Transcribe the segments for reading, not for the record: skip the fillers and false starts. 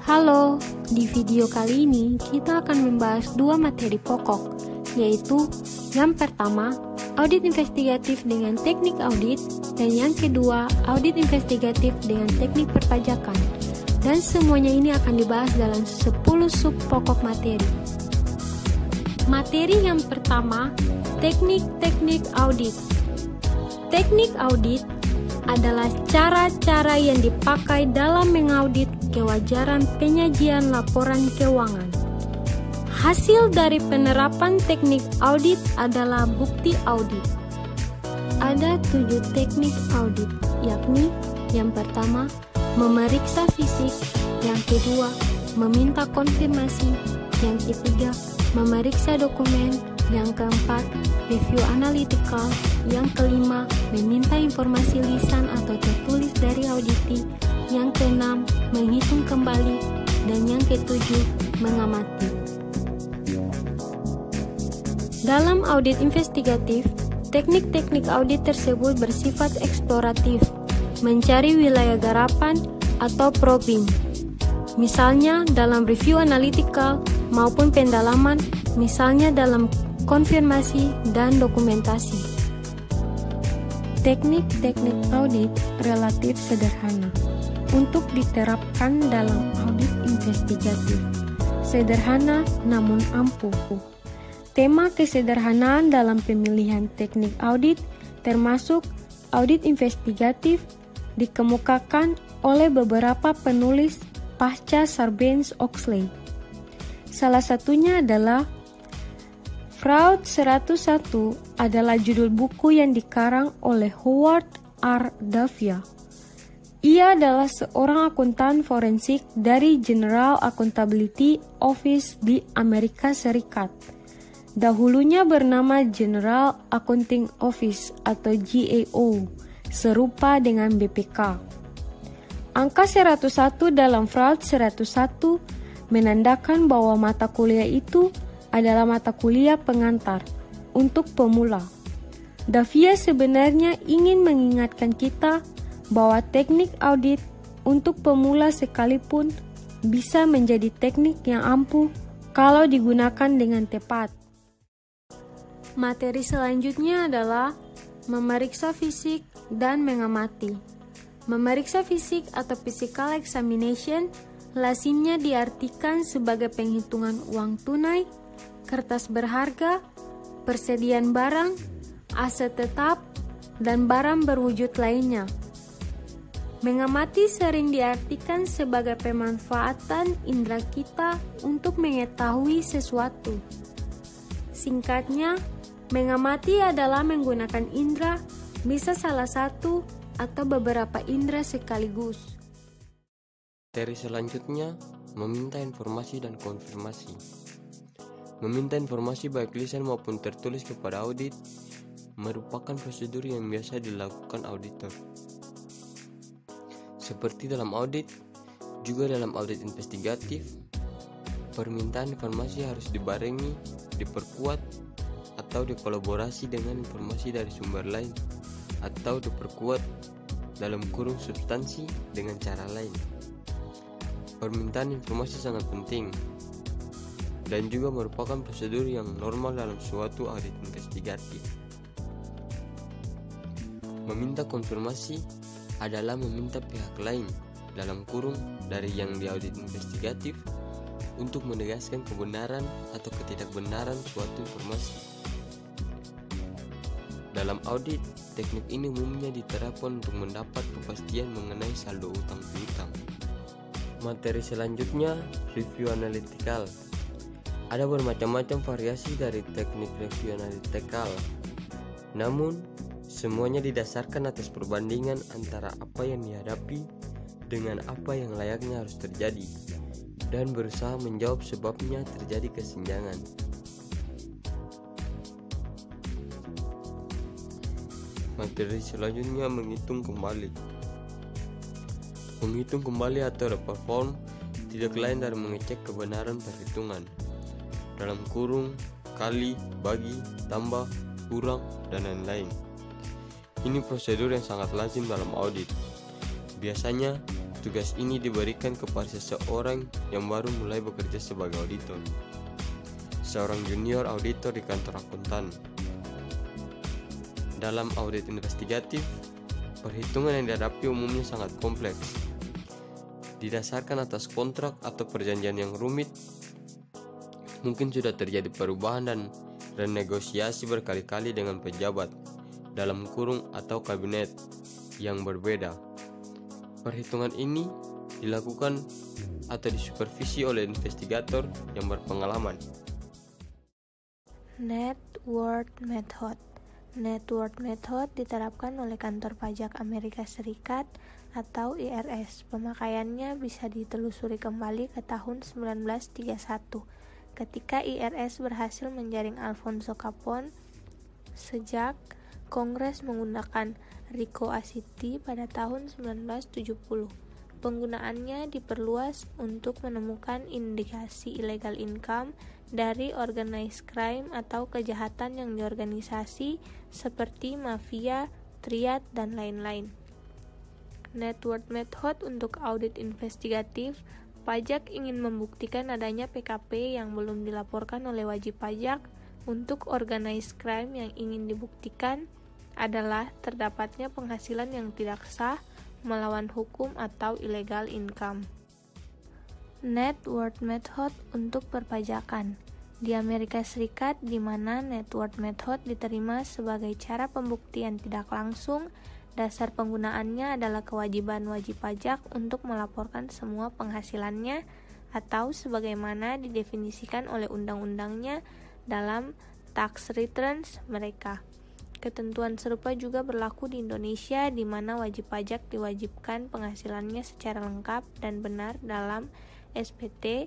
Halo, di video kali ini kita akan membahas dua materi pokok, yaitu yang pertama, audit investigatif dengan teknik audit, dan yang kedua, audit investigatif dengan teknik perpajakan. Dan semuanya ini akan dibahas dalam 10 sub pokok materi. Materi yang pertama, teknik-teknik audit. Teknik audit adalah cara-cara yang dipakai dalam mengaudit kewajaran penyajian laporan keuangan. Hasil dari penerapan teknik audit adalah bukti audit. Ada 7 teknik audit, yakni yang pertama, memeriksa fisik, yang kedua, meminta konfirmasi, yang ketiga, memeriksa dokumen, yang keempat, review analytical, yang kelima, meminta informasi lisan atau tertulis dari auditi, yang keenam, menghitung kembali, dan yang ketujuh, mengamati. Dalam audit investigatif, teknik-teknik audit tersebut bersifat eksploratif, mencari wilayah garapan atau probing. Misalnya dalam review analytical maupun pendalaman, misalnya dalam konfirmasi dan dokumentasi. Teknik-teknik audit relatif sederhana untuk diterapkan dalam audit investigatif. Sederhana namun ampuh. Tema kesederhanaan dalam pemilihan teknik audit termasuk audit investigatif dikemukakan oleh beberapa penulis pasca Sarbanes-Oxley. Salah satunya adalah Fraud 101 adalah judul buku yang dikarang oleh Howard R. Davia. Ia adalah seorang akuntan forensik dari General Accountability Office di Amerika Serikat. Dahulunya bernama General Accounting Office atau GAO, serupa dengan BPK. Angka 101 dalam Fraud 101 menandakan bahwa mata kuliah itu adalah mata kuliah pengantar untuk pemula. Davia sebenarnya ingin mengingatkan kita bahwa teknik audit untuk pemula sekalipun bisa menjadi teknik yang ampuh kalau digunakan dengan tepat. Materi selanjutnya adalah memeriksa fisik dan mengamati. Memeriksa fisik atau physical examination lazimnya diartikan sebagai penghitungan uang tunai, kertas berharga, persediaan barang, aset tetap, dan barang berwujud lainnya. Mengamati sering diartikan sebagai pemanfaatan indera kita untuk mengetahui sesuatu. Singkatnya, mengamati adalah menggunakan indera, bisa salah satu atau beberapa indera sekaligus. Materi selanjutnya, meminta informasi dan konfirmasi. Meminta informasi baik lisan maupun tertulis kepada audit merupakan prosedur yang biasa dilakukan auditor. Seperti dalam audit, juga dalam audit investigatif, permintaan informasi harus dibarengi, diperkuat, atau dikolaborasi dengan informasi dari sumber lain, atau diperkuat dalam kurung substansi dengan cara lain. Permintaan informasi sangat penting dan juga merupakan prosedur yang normal dalam suatu audit investigatif. Meminta konfirmasi adalah meminta pihak lain dalam kurung dari yang diaudit investigatif untuk menegaskan kebenaran atau ketidakbenaran suatu informasi. Dalam audit, teknik ini umumnya diterapkan untuk mendapat kepastian mengenai saldo utang piutang. Materi selanjutnya, review analytical. Ada bermacam-macam variasi dari teknik review analytical. Namun, semuanya didasarkan atas perbandingan antara apa yang dihadapi dengan apa yang layaknya harus terjadi dan berusaha menjawab sebabnya terjadi kesenjangan. Materi selanjutnya, menghitung kembali. Menghitung kembali atau reperform tidak lain dari mengecek kebenaran perhitungan dalam kurung, kali, bagi, tambah, kurang, dan lain-lain. Ini prosedur yang sangat lazim dalam audit. Biasanya Tugas ini diberikan kepada seseorang yang baru mulai bekerja sebagai auditor, seorang junior auditor di kantor akuntan. Dalam audit investigatif, perhitungan yang dihadapi umumnya sangat kompleks, didasarkan atas kontrak atau perjanjian yang rumit. Mungkin sudah terjadi perubahan dan renegosiasi berkali-kali dengan pejabat dalam kurung atau kabinet yang berbeda. Perhitungan ini dilakukan atau disupervisi oleh investigator yang berpengalaman. Net worth method. Net worth method diterapkan oleh kantor pajak Amerika Serikat atau IRS. Pemakaiannya bisa ditelusuri kembali ke tahun 1931 ketika IRS berhasil menjaring Alfonso Capone. Sejak Kongres menggunakan RICO Aciti pada tahun 1970. Penggunaannya diperluas untuk menemukan indikasi illegal income dari organized crime atau kejahatan yang diorganisasi seperti mafia, triad, dan lain-lain. Net worth method untuk audit investigatif. Pajak ingin membuktikan adanya PKP yang belum dilaporkan oleh wajib pajak. Untuk organized crime yang ingin dibuktikan adalah terdapatnya penghasilan yang tidak sah, melawan hukum, atau illegal income. Net worth method untuk perpajakan. Di Amerika Serikat, di mana net worth method diterima sebagai cara pembuktian tidak langsung, dasar penggunaannya adalah kewajiban wajib pajak untuk melaporkan semua penghasilannya atau sebagaimana didefinisikan oleh undang-undangnya dalam tax returns mereka. Ketentuan serupa juga berlaku di Indonesia, di mana wajib pajak diwajibkan penghasilannya secara lengkap dan benar dalam SPT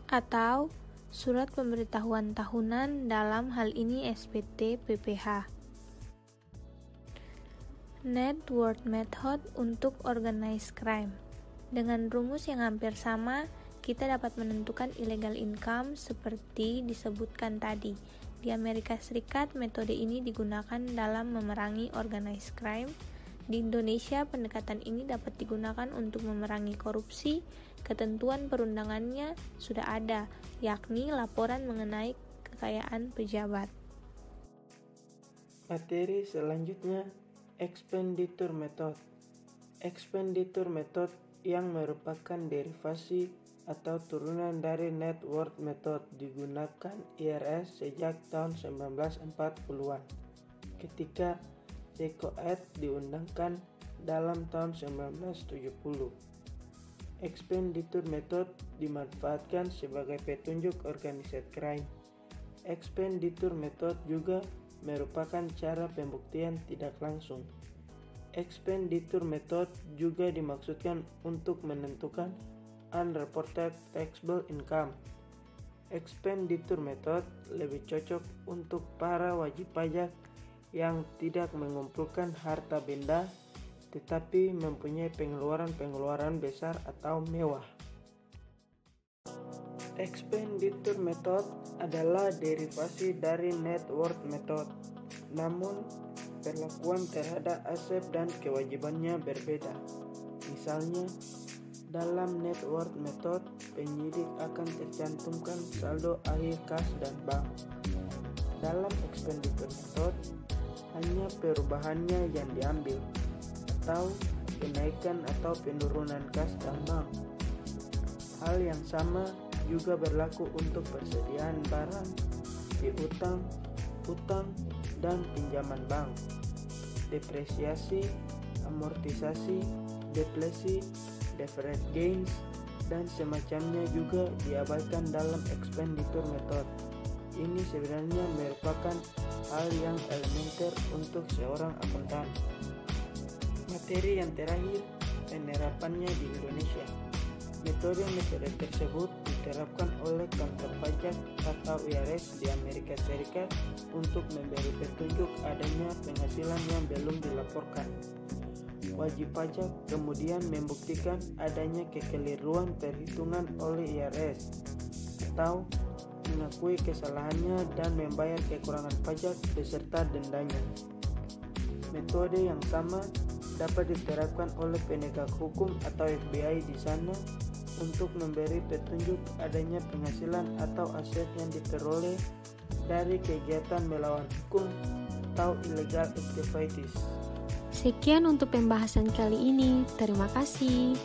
atau Surat Pemberitahuan Tahunan, dalam hal ini SPT PPH. Net worth method untuk organized crime. Dengan rumus yang hampir sama, kita dapat menentukan illegal income seperti disebutkan tadi. Di Amerika Serikat, metode ini digunakan dalam memerangi organized crime. Di Indonesia, pendekatan ini dapat digunakan untuk memerangi korupsi. Ketentuan perundangannya sudah ada, yakni laporan mengenai kekayaan pejabat. Materi selanjutnya, expenditure method. Expenditure method yang merupakan derivasi atau turunan dari net worth method digunakan IRS sejak tahun 1940-an ketika RICO Act diundangkan dalam tahun 1970. Expenditure method dimanfaatkan sebagai petunjuk organized crime. Expenditure method juga merupakan cara pembuktian tidak langsung. Expenditure method juga dimaksudkan untuk menentukan unreported taxable income. Expenditure method lebih cocok untuk para wajib pajak yang tidak mengumpulkan harta benda tetapi mempunyai pengeluaran besar atau mewah. Expenditure method adalah derivasi dari net worth method, namun perlakuan terhadap aset dan kewajibannya berbeda. Misalnya, dalam net worth method, penyidik akan tercantumkan saldo akhir kas dan bank. Dalam expenditure method, hanya perubahannya yang diambil, atau kenaikan atau penurunan kas dan bank. Hal yang sama juga berlaku untuk persediaan barang, piutang, utang, dan pinjaman bank. Depresiasi, amortisasi, deflasi, deferred gains, dan semacamnya juga diabaikan dalam expenditure method. Ini sebenarnya merupakan hal yang elementer untuk seorang akuntan. Materi yang terakhir, penerapannya di Indonesia. Metode tersebut diterapkan oleh kantor pajak atau IRS di Amerika Serikat untuk memberi petunjuk adanya penghasilan yang belum dilaporkan. Wajib pajak kemudian membuktikan adanya kekeliruan perhitungan oleh IRS atau mengakui kesalahannya dan membayar kekurangan pajak beserta dendanya. Metode yang sama dapat diterapkan oleh penegak hukum atau FBI di sana untuk memberi petunjuk adanya penghasilan atau aset yang diperoleh dari kegiatan melawan hukum atau illegal activities. Sekian untuk pembahasan kali ini. Terima kasih.